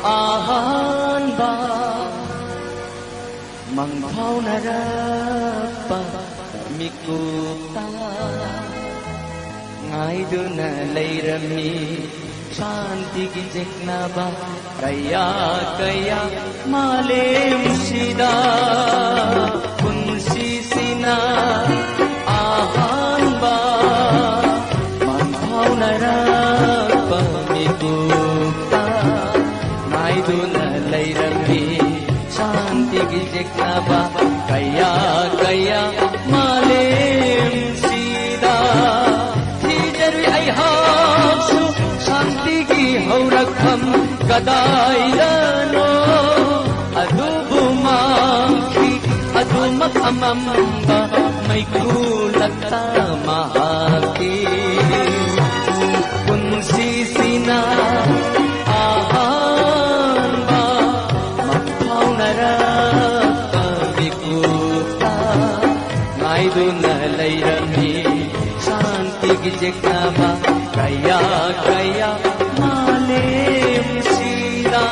ahanba mangpaunarapa mikupta ngaiduna leirami shanti jeknaba kaya kaya malem sida punsisina ahanba mangpaunarapa mikupta ngaiduna leirami shanti jeknaba kaya kaya malem sida hijarwi ai hapsu shanti gi haurakham kadaidano adubu mangki adumak amamba maikulatta mahaki punsisina ahanba maphaunara pamikuta ngaiduna leirami shanti gi jeknaba kaya kaya malem sida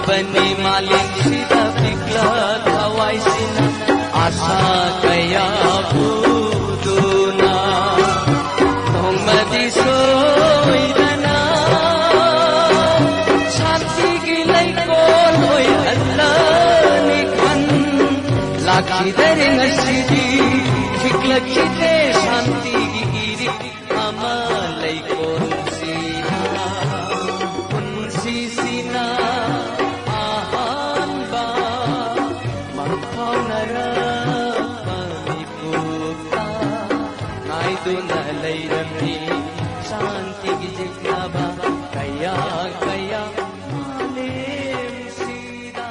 bani malin sida pikla kawai sina asa kaya buduna thongmadi soidana shanti gilai kon hoi Allah nikhan lakhi dare ngasidi pikla kite shanti giri amalai kon sina punsisina ngaiduna leirami shanti gi jeknaba kaya kaya malem sida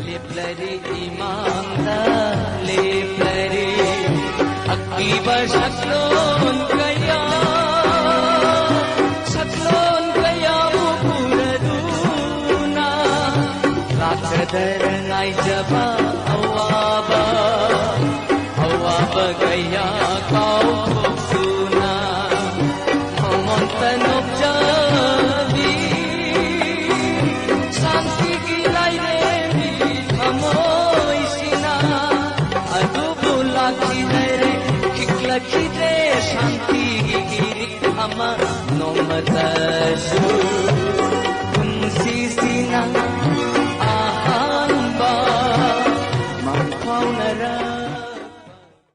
leplari imamda leplari akki bashaklon kaya puraduna rakadarangai jaba awaba gaya kau suna montanok jabi shanti gilai re mama no matashu